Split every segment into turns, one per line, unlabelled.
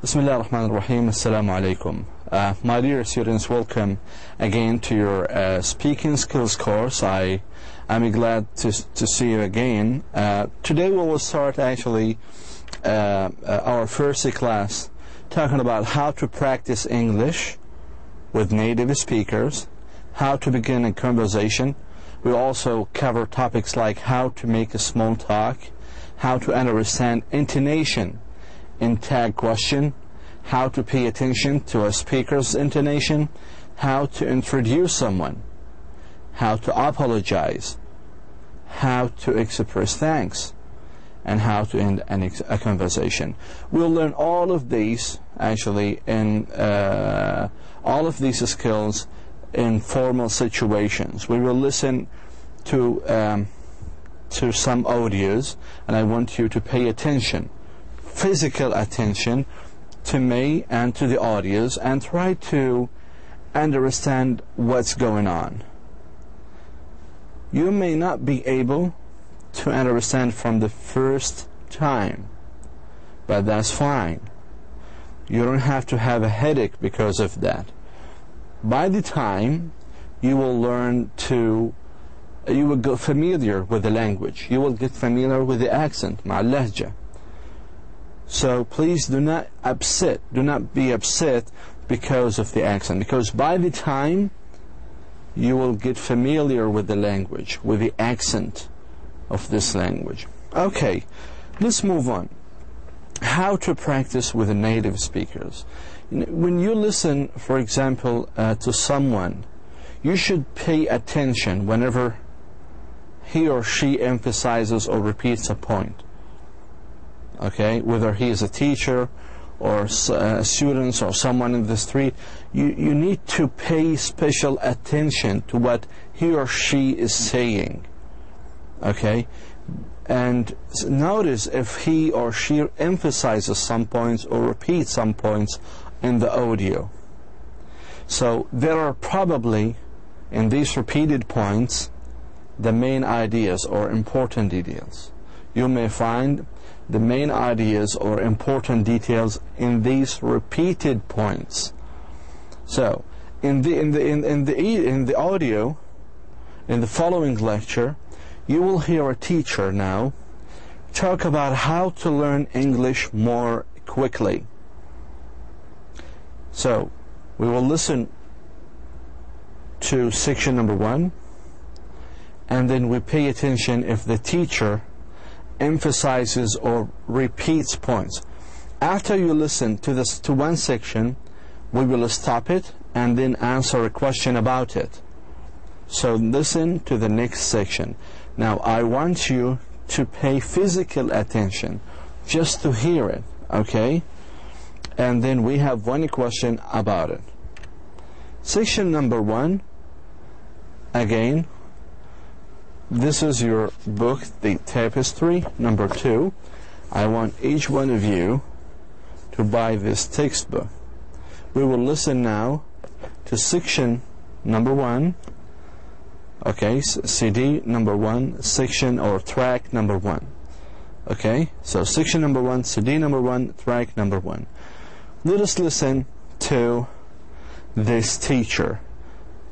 Bismillah ar-Rahman ar-Rahim. Assalamu alaikum. My dear students, welcome again to your speaking skills course. I am glad to see you again. Today we will start actually our first class talking about how to practice English with native speakers, how to begin a conversation. We also cover topics like how to make a small talk, how to understand intonation in tag question, how to pay attention to a speaker's intonation, how to introduce someone, how to apologize, how to express thanks, and how to end a conversation. We'll learn all of these actually in all of these skills in formal situations. We will listen to some audios, and I want you to pay attention, physical attention to me and to the audience, and try to understand what's going on. You may not be able to understand from the first time, but that's fine. You don't have to have a headache because of that. By the time you will learn to, you will get familiar with the language, you will get familiar with the accent, مع اللهجة. So please do not be upset because of the accent, because by the time you will get familiar with the language, with the accent of this language. Okay, let's move on. How to practice with the native speakers. When you listen, for example, to someone, you should pay attention whenever he or she emphasizes or repeats a point. Okay, whether he is a teacher or students or someone in the street, you need to pay special attention to what he or she is saying. Okay, and notice if he or she emphasizes some points or repeats some points in the audio. So there are probably in these repeated points the main ideas or important details. You may find the main ideas or important details in these repeated points. So in the audio, in the following lecture, you will hear a teacher now talk about how to learn English more quickly. So we will listen to section number 1, and then we pay attention if the teacher emphasizes or repeats points. After you listen to one section, we will stop it and then answer a question about it. So listen to the next section. Now I want you to pay physical attention just to hear it, okay? And then we have one question about it. Section number 1, again, this is your book, the tapestry. Number 2, I want each one of you to buy this textbook. We will listen now to section number 1, okay, CD number 1, section or track number 1. Okay, so section number 1, CD number 1, track number 1. Let us listen to this teacher,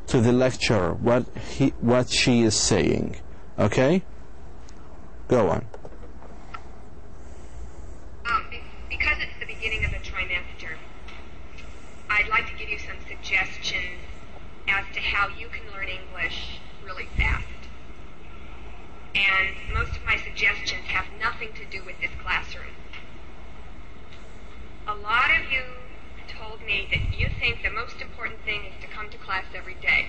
to the lecturer, what she is saying. Okay? Go on.
Because it's the beginning of the trimester, I'd like to give you some suggestions as to how you can learn English really fast. And most of my suggestions have nothing to do with this classroom. A lot of you told me that you think the most important thing is to come to class every day.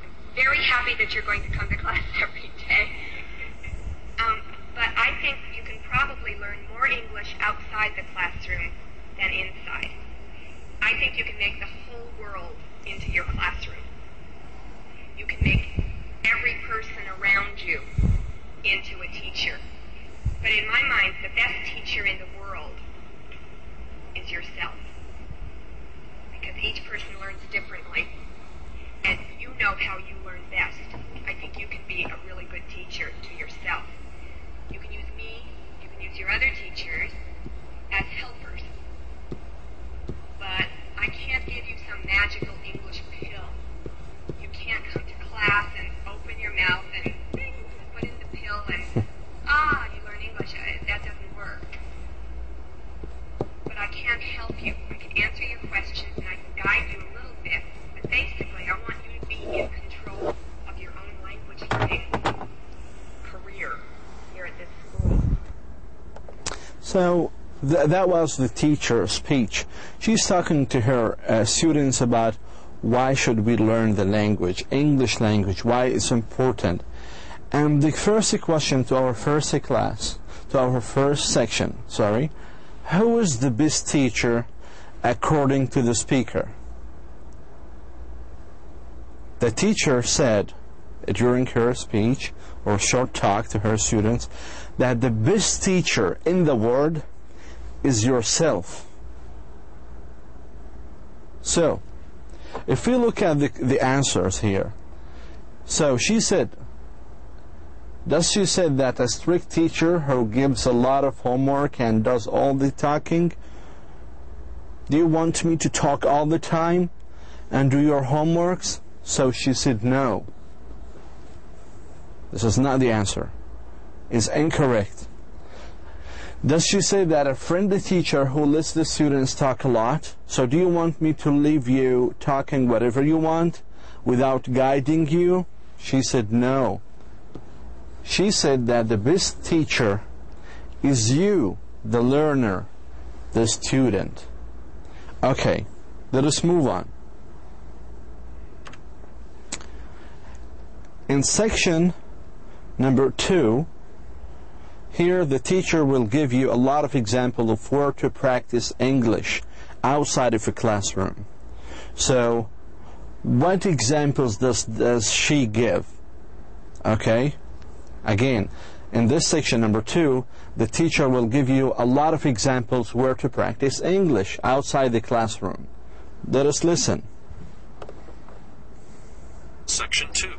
I'm very happy that you're going to come to class every day. But I think you can probably learn more English outside the classroom than inside. I think you can make the whole world into your classroom. You can make every person around you into a teacher. But in my mind, the best teacher in the world is yourself. Because each person learns differently, and you know how you learn best. I think you can be a really good teacher to yourself. You can use me, you can use your other teachers as helpers.
So that was the teacher's speech. She's talking to her students about why should we learn the language, English language, why it's important. And the first question to our first class, to our first section, who is the best teacher according to the speaker? The teacher said during her speech or short talk to her students that the best teacher in the world is yourself. So, if we look at the answers here, so she said, does she say that a strict teacher who gives a lot of homework and does all the talking? Do you want me to talk all the time and do your homeworks? So she said no. This is not the answer. It's incorrect. Does she say that a friendly teacher who lets the students talk a lot? So do you want me to leave you talking whatever you want without guiding you? She said no. She said that the best teacher is you, the learner, the student. Okay, let us move on. In section number 2, here the teacher will give you a lot of examples of where to practice English outside of a classroom. So, what examples does she give? Okay, again, in this section number 2, the teacher will give you a lot of examples where to practice English outside the classroom. Let us listen.
Section 2.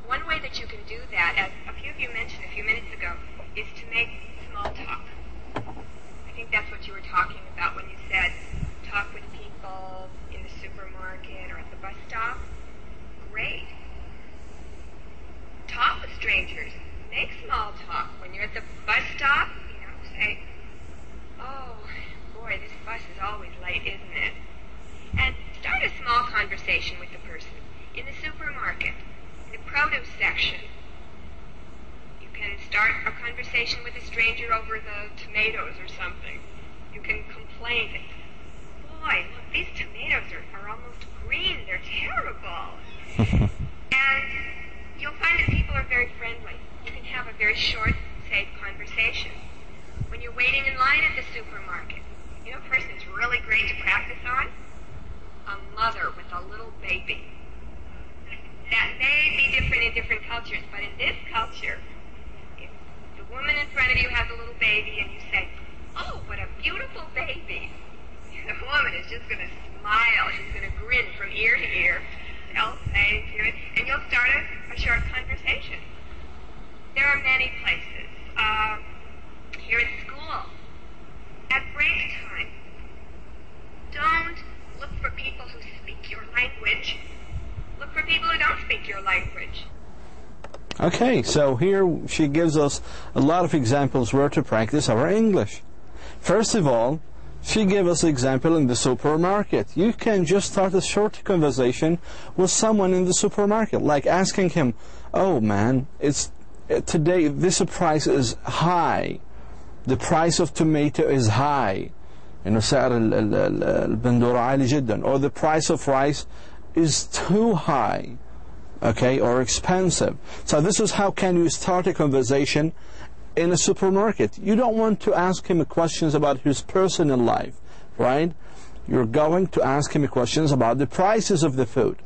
One way that you can do that, as a few of you mentioned a few minutes ago, is to make small talk. I think that's what you were talking about when you said talk with people in the supermarket or at the bus stop. Great. Talk with strangers. Make small talk. When you're at the bus stop, say, oh, boy, this bus is always late, isn't it? And start a small conversation with the person. In the supermarket, in the produce section, you can start a conversation with a stranger over the tomatoes or something. You can complain that, boy, look, these tomatoes are almost green. They're terrible. And you'll find that people are very friendly. You can have a very short, safe conversation. When you're waiting in line at the supermarket, a person is really great to practice on? A mother with a little baby. That may be different in different cultures, but in this culture, if the woman in front of you has a little baby and you say, oh, what a beautiful baby, the woman is just going to smile. She's going to grin from ear to ear. They'll say to it, and you'll start a short conversation. There are many places. Here at school, at break time, don't look for people who speak your language. Look for people who don't speak your language.
Okay, so here she gives us a lot of examples where to practice our English. First of all, she gave us an example in the supermarket. You can just start a short conversation with someone in the supermarket, like asking him, oh man, today this price is high. The price of tomato is high. سعر البندورة عالي جدا. Or the price of rice is too high, okay, or expensive. So this is how can you start a conversation in a supermarket. You don't want to ask him questions about his personal life, right? You're going to ask him questions about the prices of the food.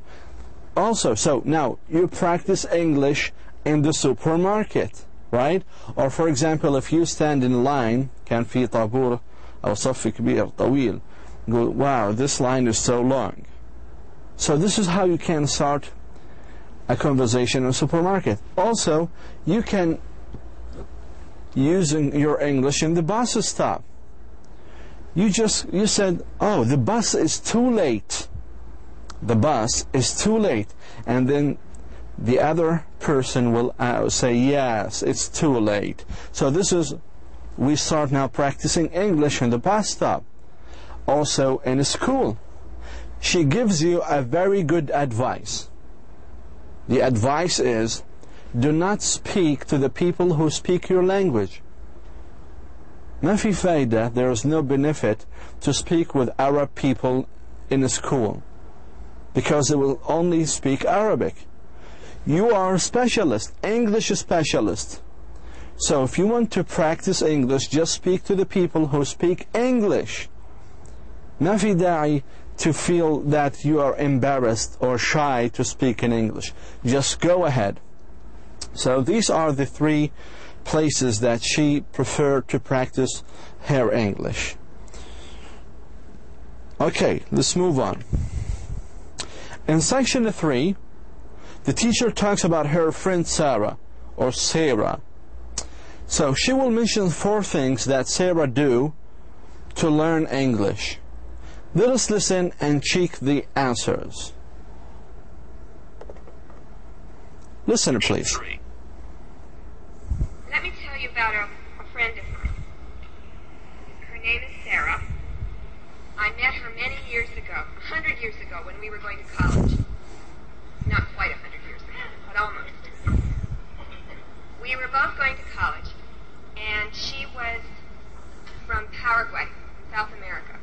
Also, so now you practice English in the supermarket, right? Or for example, if you stand in line, كان في طابور أو صف كبير طويل, go, wow, this line is so long. So this is how you can start a conversation in a supermarket. Also, you can using your English in the bus stop. You said, oh, the bus is too late. The bus is too late. And then the other person will say, yes, it's too late. So we start now practicing English in the bus stop. Also in school. She gives you a very good advice. The advice is, do not speak to the people who speak your language. ما في فايدة, there is no benefit to speak with Arab people in a school, because they will only speak Arabic. You are a specialist, English specialist. So if you want to practice English, just speak to the people who speak English. ما في داعي to feel that you are embarrassed or shy to speak in English. Just go ahead. So these are the three places that she preferred to practice her English. Okay, let's move on. In section 3, the teacher talks about her friend Sarah, or Sarah. So she will mention 4 things that Sarah do to learn English. Let us listen and check the answers. Listen, please.
Let me tell you about a friend of mine. Her name is Sarah. I met her many years ago, 100 years ago, when we were going to college. Not quite 100 years ago, but almost. We were both going to college, and she was from Paraguay, South America.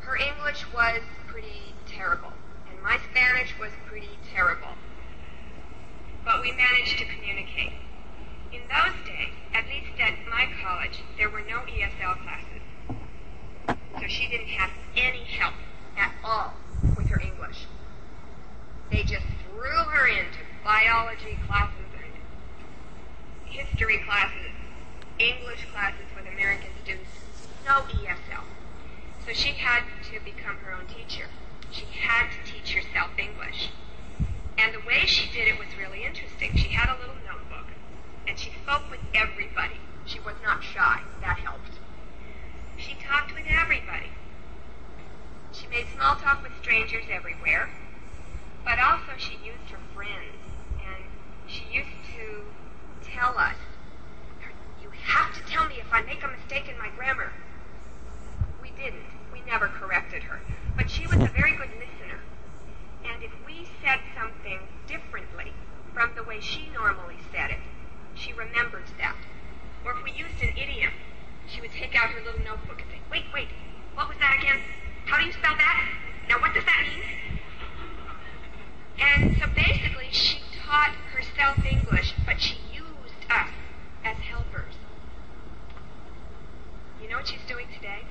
Her English was pretty terrible, and my Spanish was pretty terrible. But we managed to communicate. In those days, at least at my college, there were no ESL classes. So she didn't have any help at all with her English. They just threw her into biology classes and history classes, English classes with American students, no ESL. So she had to become her own teacher. She had to teach herself English. And the way she did it was really interesting. She had a little notebook, and she spoke with everybody. She was not shy. That helped. She talked with everybody. She made small talk with strangers everywhere, but also she used her friends, and she used to tell us, "You have to tell me if I make a mistake in my grammar." We didn't. We never corrected her. But she was a very good listener. And if we said something differently from the way she normally said it, she remembered that. Or if we used an idiom, she would take out her little notebook and say, wait, what was that again? How do you spell that? Now what does that mean? And so basically she taught herself English, but she used us as helpers. You know what she's doing today?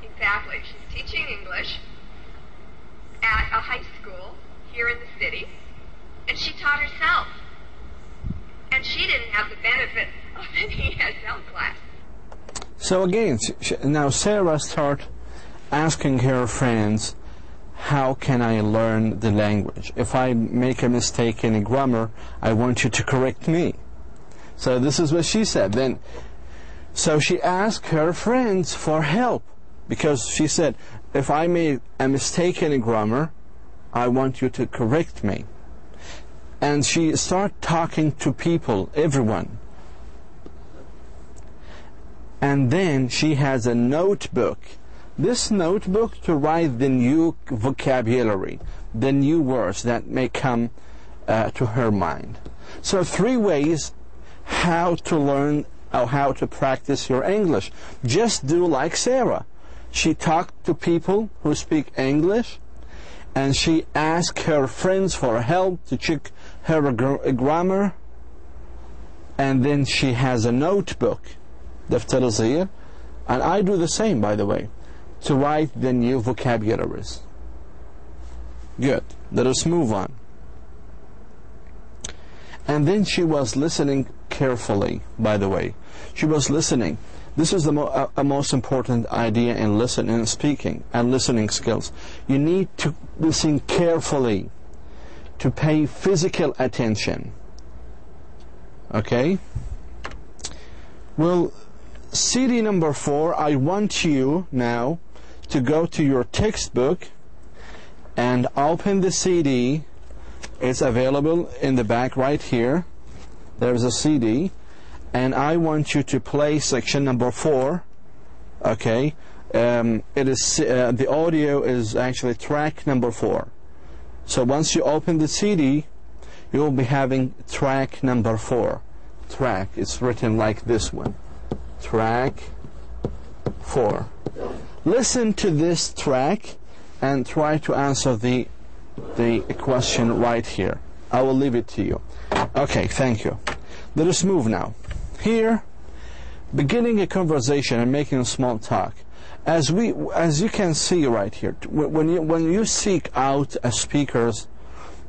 Exactly. She's teaching English at a high school here in the city, and she taught herself. And she didn't have the benefit of an ESL class.
So again, now Sarah started asking her friends, how can I learn the language? If I make a mistake in a grammar, I want you to correct me. So this is what she said. Then, so she asked her friends for help, because she said, if I made a mistake in a grammar, I want you to correct me. And she started talking to people, everyone. And then she has a notebook. This notebook to write the new vocabulary, the new words that may come to her mind. So 3 ways how to learn or how to practice your English. Just do like Sarah. She talked to people who speak English, and she asked her friends for help to check her grammar, and then she has a notebook, دفتر صغير, and I do the same, by the way, to write the new vocabularies. Good. Let us move on. And then she was listening carefully, by the way. She was listening. This is the most important idea in listening and speaking and listening skills. You need to listen carefully, to pay physical attention. Okay? Well, CD number 4, I want you now to go to your textbook and open the CD. It's available in the back right here. There's a CD. And I want you to play section number 4. Okay, it is the audio is actually track number 4. So once you open the CD, you will be having track number 4. track. It's written like this one. Track 4. Listen to this track and try to answer the question right here. I will leave it to you. Okay, thank you. Let us move now. Here, beginning a conversation and making a small talk. As you can see right here, when you seek out speakers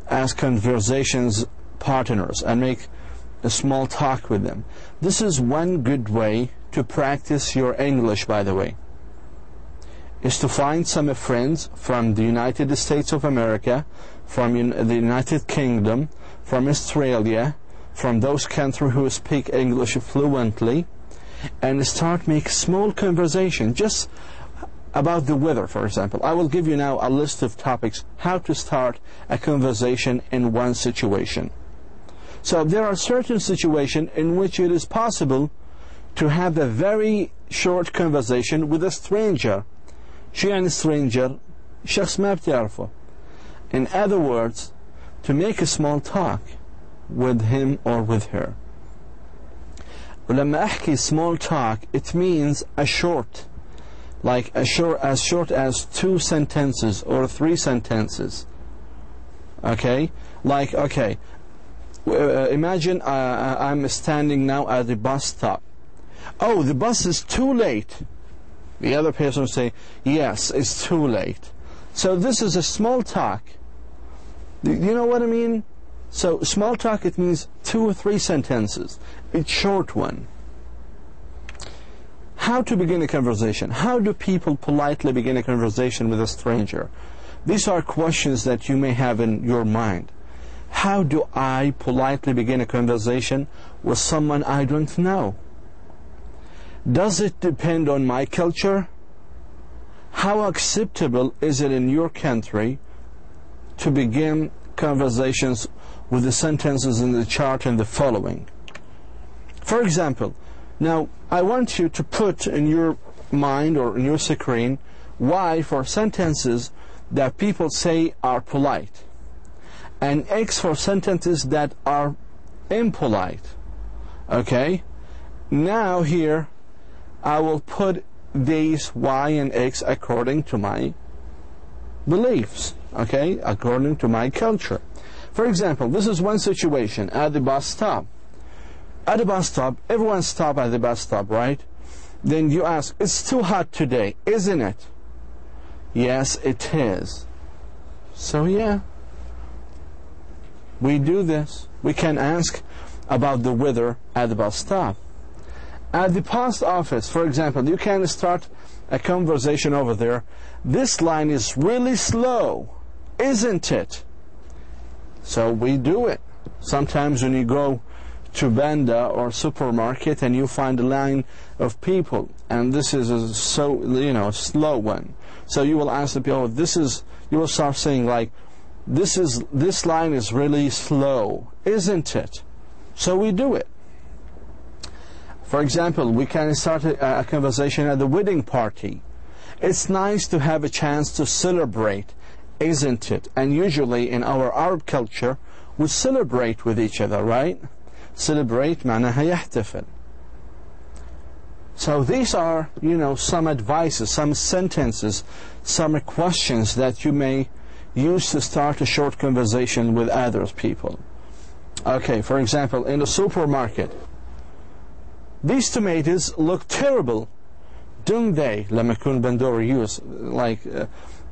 as conversations partners and make a small talk with them, this is one good way to practice your English, by the way, is to find some friends from the United States of America, from the United Kingdom, from Australia, from those countries who speak English fluently, and start make small conversation just about the weather, for example. I will give you now a list of topics how to start a conversation in one situation. So there are certain situations in which it is possible to have a very short conversation with a stranger. شو يعني stranger؟ شخص ما بتعرفه. In other words, to make a small talk with him or with her. ولما أحكي small talk, it means a short, like as short as 2 sentences or 3 sentences. Okay? Like, okay, imagine I'm standing now at the bus stop. Oh, the bus is too late. The other person will say, yes, it's too late. So this is a small talk. You know what I mean? So small talk, it means 2 or 3 sentences. It's short one. How to begin a conversation? How do people politely begin a conversation with a stranger? These are questions that you may have in your mind. How do I politely begin a conversation with someone I don't know? Does it depend on my culture? How acceptable is it in your country to begin conversations with the sentences in the chart and the following? For example, now I want you to put in your mind or in your screen Y for sentences that people say are polite, and X for sentences that are impolite. Okay? Now here I will put these Y and X according to my beliefs, okay, according to my culture. For example, this is one situation at the bus stop. At the bus stop, everyone stops at the bus stop, right? Then you ask, it's too hot today, isn't it? Yes, it is. So yeah, we do this. We can ask about the weather at the bus stop. At the post office, for example, you can start a conversation over there. This line is really slow, isn't it? So we do it. Sometimes when you go to Banda or supermarket and you find a line of people, and this is a slow one. So you will ask the people, you will start saying like, this line is really slow, isn't it? So we do it. For example, we can start a conversation at the wedding party. It's nice to have a chance to celebrate, isn't it? And usually in our Arab culture, we celebrate with each other, right? Celebrate معناها يحتفل. So these are, some advices, some sentences, some questions that you may use to start a short conversation with other people. Okay, for example, in the supermarket, these tomatoes look terrible, don't they? لما يكون بندور use, like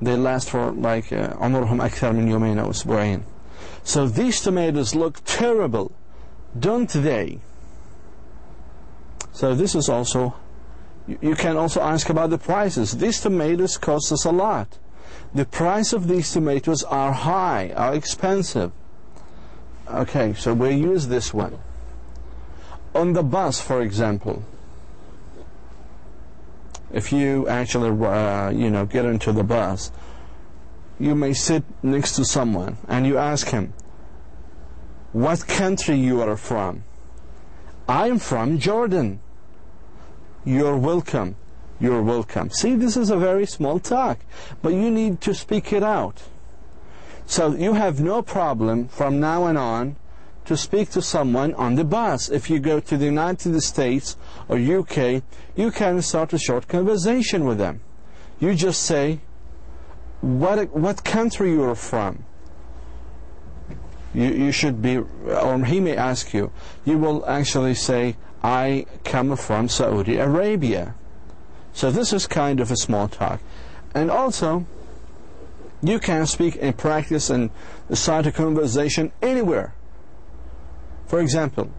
they last for like عمرهم أكثر من يومين أو أسبوعين. So these tomatoes look terrible, don't they? So this is also, you can also ask about the prices. These tomatoes cost us a lot. The price of these tomatoes are high, are expensive. Okay, so we use this one. On the bus, for example, if you actually, get into the bus, you may sit next to someone and you ask him, what country you are from? I'm from Jordan. You're welcome. You're welcome. See, this is a very small talk, but you need to speak it out. So you have no problem from now on to speak to someone on the bus. If you go to the United States or UK, you can start a short conversation with them. You just say, what country you're from. You should be, or he may ask you. You will actually say, I come from Saudi Arabia. So this is kind of a small talk. And also, you can speak and practice and start a conversation anywhere. For example,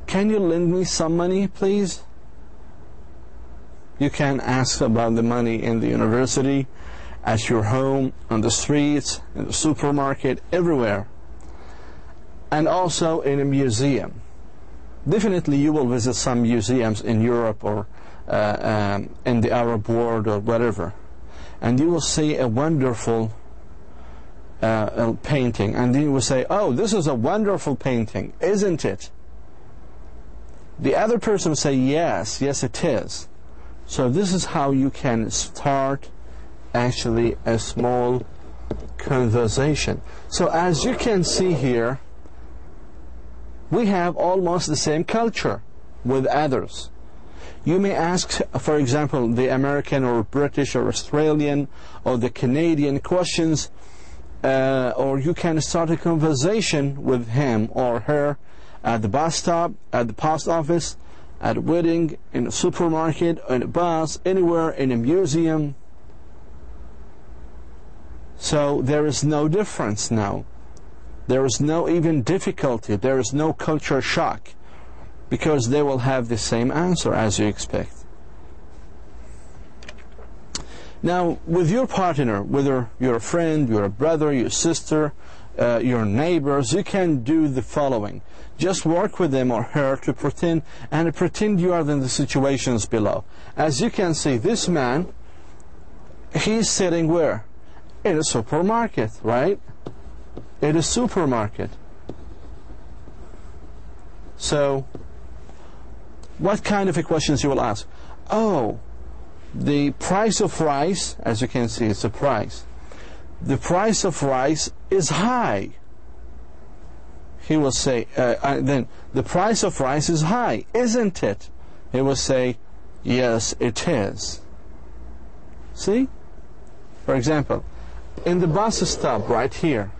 can you lend me some money, please? You can ask about the money in the university, at your home, on the streets, in the supermarket, everywhere. And also in a museum. Definitely you will visit some museums in Europe or in the Arab world or whatever. And you will see a wonderful painting. And then you will say, oh, this is a wonderful painting, isn't it? The other person will say, yes, yes it is. So this is how you can start actually a small conversation. So as you can see here, we have almost the same culture with others. You may ask, for example, the American or British or Australian or the Canadian questions, or you can start a conversation with him or her at the bus stop, at the post office, at a wedding, in a supermarket, in a bus, anywhere, in a museum. So there is no difference now. There is no even difficulty. There is no culture shock, because they will have the same answer as you expect. Now, with your partner, whether you're a friend, you're a brother, your sister, your neighbors, you can do the following. Just work with them or her to pretend you are in the situations below. As you can see, this man, he's sitting where? In a supermarket, right? In a supermarket. So, what kind of questions you will ask? Oh, the price of rice, as you can see, it's a price. The price of rice is high. He will say, then, the price of rice is high, isn't it? He will say, yes, it is. See? For example, in the bus stop right here.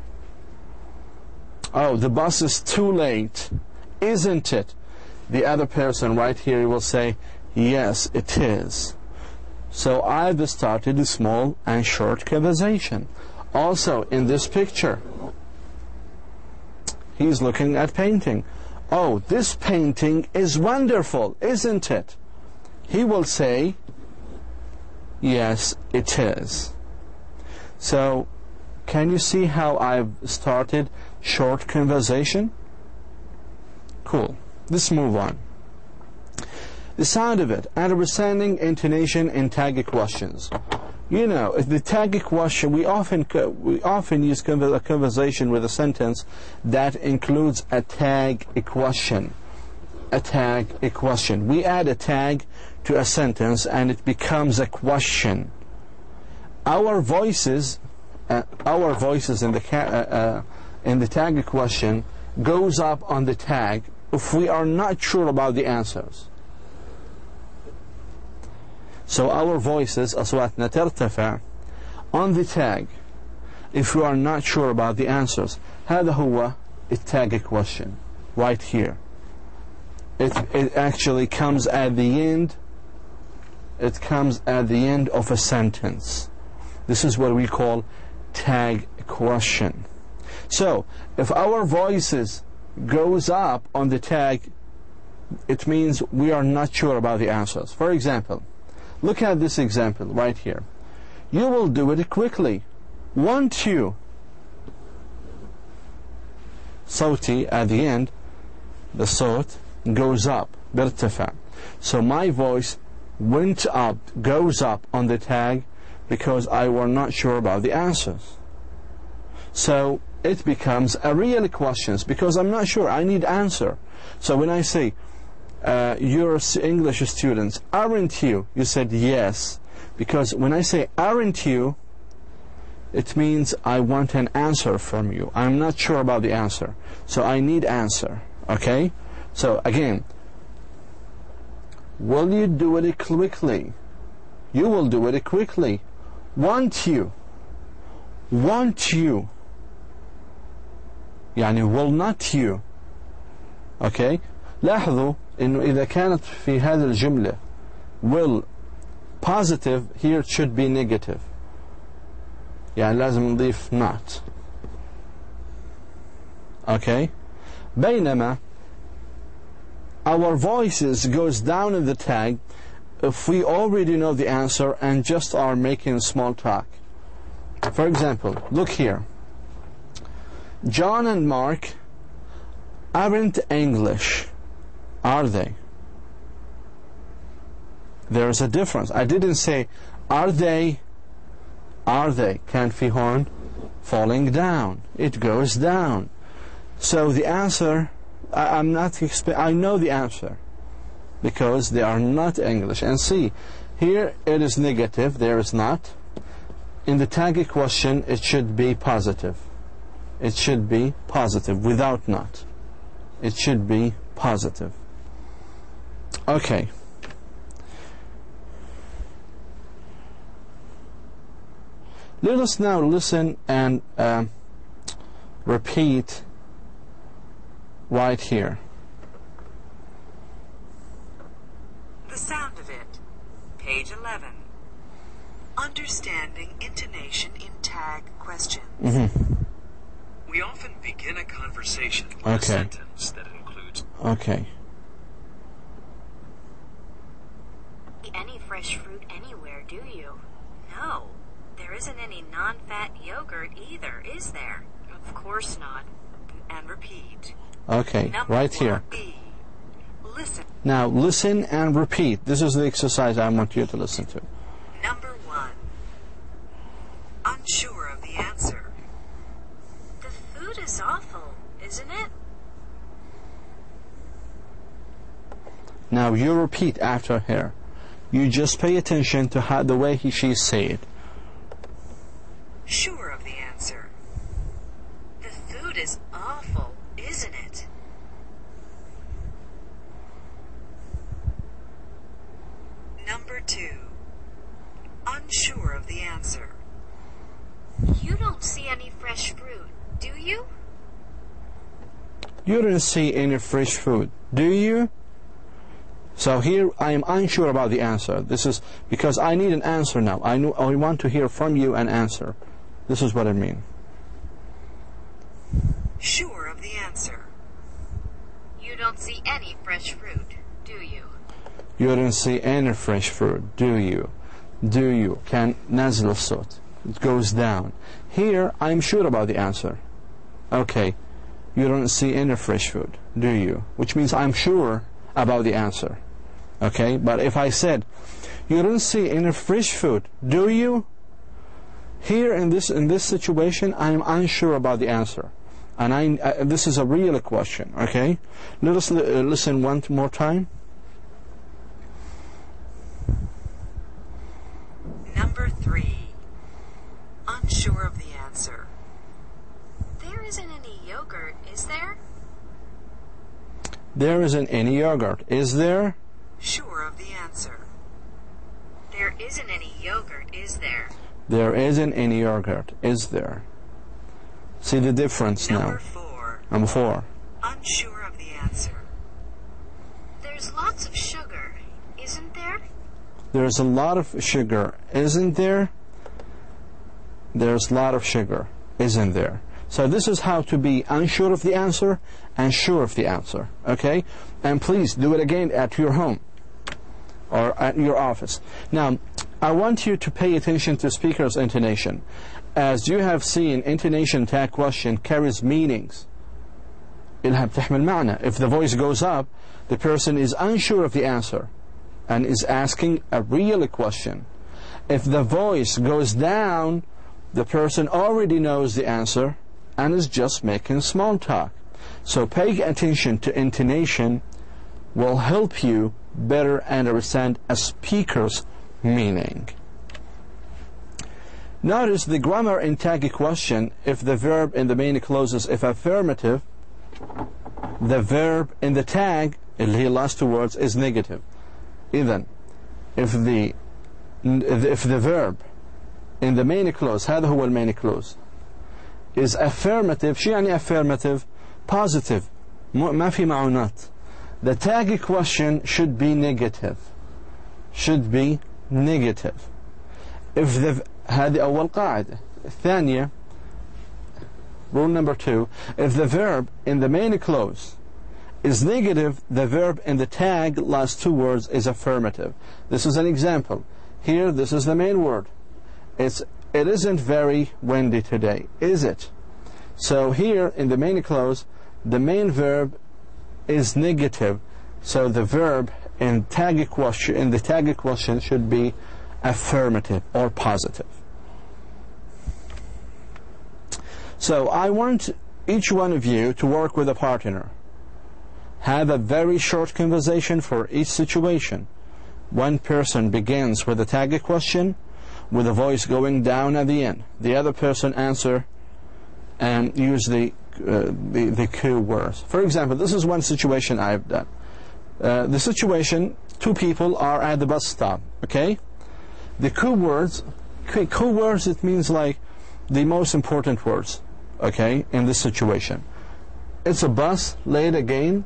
Oh, the bus is too late, isn't it? The other person right here will say, yes, it is. So I've started a small and short conversation. Also, in this picture, he's looking at painting. Oh, this painting is wonderful, isn't it? He will say, yes, it is. So, can you see how I've started short conversation? Cool. Let's move on. The sound of it, understanding, intonation, and tag questions. You know, the tag question, we often use a conversation with a sentence that includes a tag question. A tag question. We add a tag to a sentence and it becomes a question. Our voices in the tag question goes up on the tag if we are not sure about the answers. So our voices أصواتنا ترتفع on the tag if we are not sure about the answers. هذا هو التag question right here. It actually comes at the end. It comes at the end of a sentence. This is what we call tag question. So if our voices goes up on the tag, it means we are not sure about the answers. For example, look at this example right here. You will do it quickly. Won't you? صوتي at the end, the صوت goes up, بيرتفع. So my voice went up, goes up on the tag because I were not sure about the answers. So it becomes a real question because I'm not sure, I need answer. So when I say, you're English students, aren't you? You said yes. Because when I say aren't you, it means I want an answer from you. I'm not sure about the answer, so I need answer. Okay? So again, will you do it quickly? You will do it quickly. Want you. Want you. يعني will not you. Okay? لاحظوا إنه إذا كانت في هذه الجملة will positive, here it should be negative. يعني لازم نضيف not. Okay? بينما our voices goes down in the tag if we already know the answer and just are making small talk. For example, look here. John and Mark aren't English, are they? There's a difference. I didn't say, are they? Are they? كان في هون falling down. It goes down. So the answer, I know the answer because they are not English. And see, here it is negative, there is not. In the tag question, it should be positive. It should be positive without not. It should be positive. Okay. Let us now listen and repeat right here.
The sound of it. Page 11. Understanding intonation in tag questions.
We often begin a conversation with a sentence that includes
Okay.
Any fresh fruit anywhere, do you? No. There isn't any non-fat yogurt either, is there? Of course not.
And repeat.
Okay, right here.
B. Listen.
Now listen and repeat. This is the exercise I want you to listen to.
Number 1. Unsure of the answer.
The food is awful, isn't it?
Now you repeat after her. You just pay attention to how the way she say it.
Sure of the answer.
The food is awful, isn't it?
Number 2. Unsure of the answer.
You don't see any fresh fruit, do you?
You don't see any fresh food, do you? So here I am unsure about the answer. This is because I need an answer now. I want to hear from you an answer. This is what I mean.
Sure of the answer.
You don't see any fresh fruit, do you?
You don't see any fresh fruit, do you? Do you? كان نازل الصوت. It goes down. Here I'm sure about the answer. Okay. You don't see any fresh food, do you? Which means I'm sure about the answer. Okay? But if I said, you don't see any fresh food, do you? Here in this situation, I'm unsure about the answer. And this is a real question. Okay? Let us listen one more time.
Number 3. Unsure of the answer.
There isn't any yogurt, is there?
There isn't any yogurt, is there?
Sure of the answer.
There isn't any yogurt, is there?
There isn't any yogurt, is there? See the difference now.
Number 4.
Number 4.
Unsure of the answer.
There's lots of sugar, isn't there?
There's a lot of sugar, isn't there? There's a lot of sugar, isn't there? So this is how to be unsure of the answer and sure of the answer. Okay? And please do it again at your home or at your office. Now, I want you to pay attention to speaker's intonation. As you have seen, intonation tag question carries meanings. إلها بتحمل معنى. If the voice goes up, the person is unsure of the answer and is asking a real question. If the voice goes down, the person already knows the answer and is just making small talk. So paying attention to intonation will help you better understand a speaker's meaning. Notice the grammar in tag question. If the verb in the main clause is if affirmative, the verb in the tag اللي هي last two words is negative. إذن if the verb in the main clause, هذا هو المين clause, is affirmative. شو يعني affirmative? Positive. ما في معونات. The tag question should be negative. Should be negative. If the هذه أول قاعدة. الثانية, rule number 2, if the verb in the main clause is negative, the verb in the tag last two words is affirmative. This is an example. Here, this is the main word. It isn't very windy today, is it? So here in the main clause, the main verb is negative. So the verb in the tag question should be affirmative or positive. So I want each one of you to work with a partner. Have a very short conversation for each situation. One person begins with a tag question with a voice going down at the end. The other person answer and use the cue words. For example, this is one situation I've done. The situation, two people are at the bus stop, okay? The cue words, it means like the most important words, okay, in this situation. It's a bus, late again,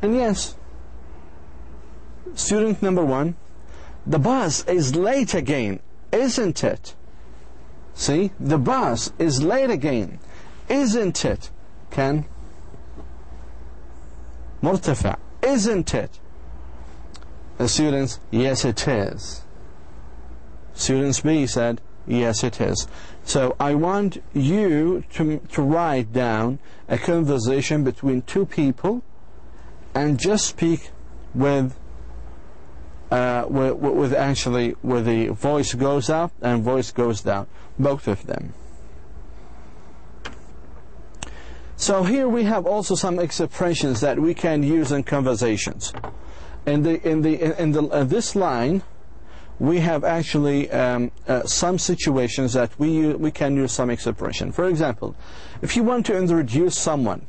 and yes. Student number 1, the bus is late again, isn't it? See, the bus is late again, isn't it? Can مرتفع, isn't it? The students, yes it is. Students B said, yes it is. So I want you to write down a conversation between two people and just speak with the voice goes up and voice goes down, both of them. So here we have also some expressions that we can use in conversations. In this line, we have actually some situations that we can use some expression. For example, if you want to introduce someone,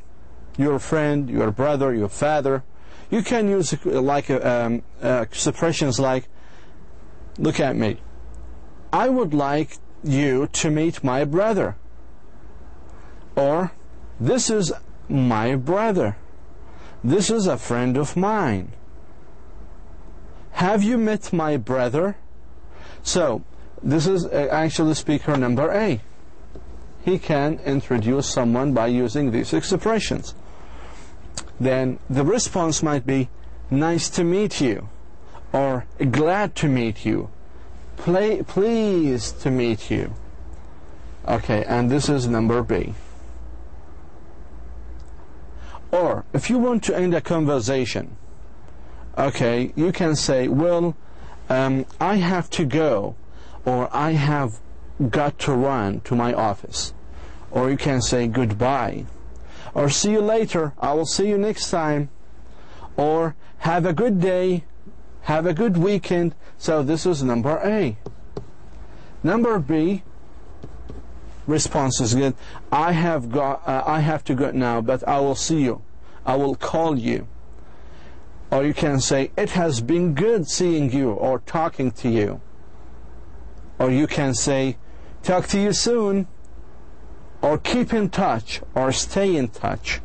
your friend, your brother, your father, you can use like expressions like, look at me, I would like you to meet my brother, or this is my brother, this is a friend of mine. Have you met my brother? So this is actually speaker number A. He can introduce someone by using these expressions. Then the response might be, nice to meet you, or glad to meet you, pleased to meet you. Okay, and this is number B. Or if you want to end a conversation, okay, you can say, well, I have to go, or I have got to run to my office. Or you can say goodbye, or see you later, I will see you next time, or have a good day, have a good weekend. So this is number A. Number B, response is good. I have to go now, but I will see you, I will call you. Or you can say, it has been good seeing you or talking to you. Or you can say, talk to you soon, or keep in touch, or stay in touch.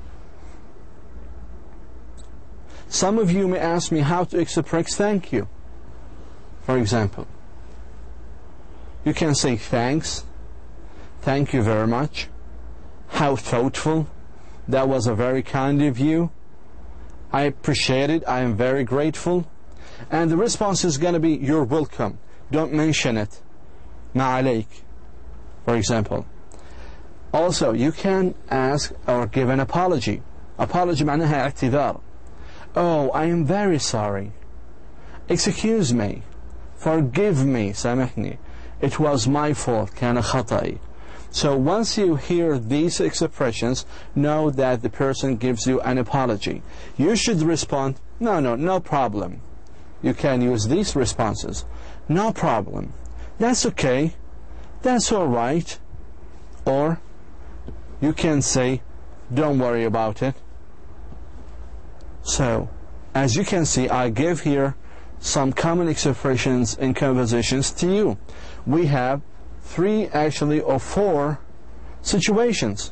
Some of you may ask me how to express thank you. For example, you can say thanks, thank you very much, how thoughtful, that was a very kind of you, I appreciate it, I am very grateful. And the response is going to be, you're welcome, don't mention it, ما عليك, for example. Also, you can ask or give an apology. Apology معناها اعتذار. Oh, I am very sorry. Excuse me. Forgive me. سامحني. It was my fault. كان خطأي. So once you hear these expressions, know that the person gives you an apology. You should respond, no problem. You can use these responses. No problem. That's okay. that's all right. Or you can say, don't worry about it. So, as you can see, I give here some common expressions in conversations to you. We have 3 actually or 4 situations: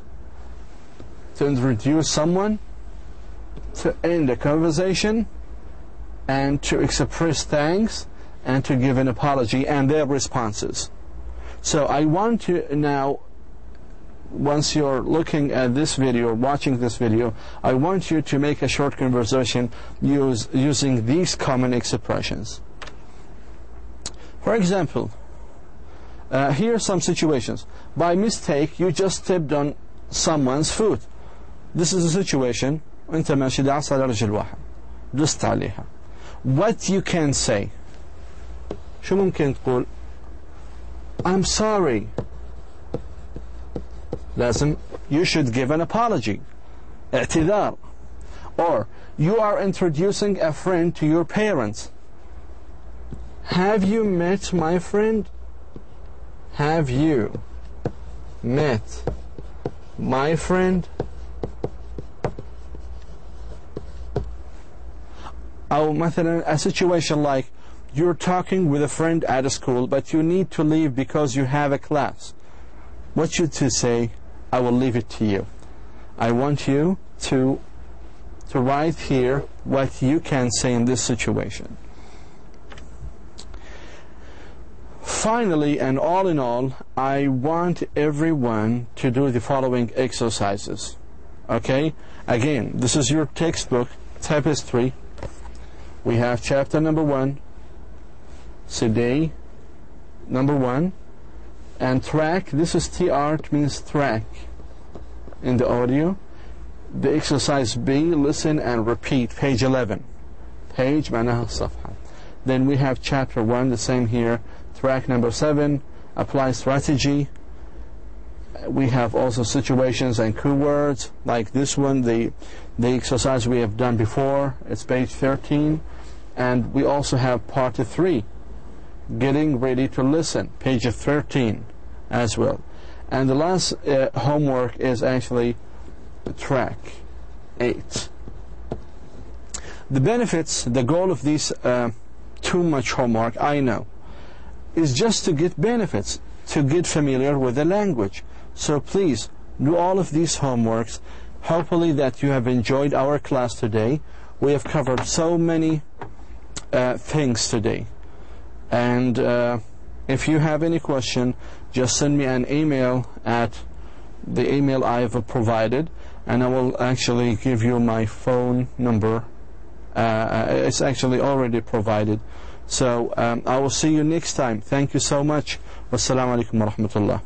to introduce someone, to end a conversation, and to express thanks, and to give an apology, and their responses. So I want to now, once you're looking at this video, watching this video, I want you to make a short conversation using these common expressions. For example, here are some situations. By mistake, you just stepped on someone's foot. This is a situation. أنت ماشي دعس على رجل واحد دست عليها. What you can say. شو ممكن تقول؟ I'm sorry. لازم, you should give an apology. اعتذار. Or you are introducing a friend to your parents. Have you met my friend? Have you met my friend? أو مثلا a situation like you're talking with a friend at a school but you need to leave because you have a class. What should you say? I will leave it to you. I want you to write here what you can say in this situation. Finally, and all in all, I want everyone to do the following exercises. Okay? Again, this is your textbook, Tapestry. We have chapter number 1, today, number 1, and track. This is TR, it means track in the audio. The exercise B, listen and repeat, page 11. Page معناها الصفحة. Then we have chapter 1, the same here, track number 7, apply strategy. We have also situations and keywords, like this one, the exercise we have done before. It's page 13. And we also have part 3, getting ready to listen, page 13 as well. And the last homework is actually track 8. The benefits, the goal of these too much homework, I know, is just to get benefits, to get familiar with the language. So please do all of these homeworks. Hopefully that you have enjoyed our class today. We have covered so many things today. And if you have any question, just send me an email at the email I have provided, and I will actually give you my phone number. It's actually already provided. So I will see you next time. Thank you so much. Wassalamu alaikum wa rahmatullah.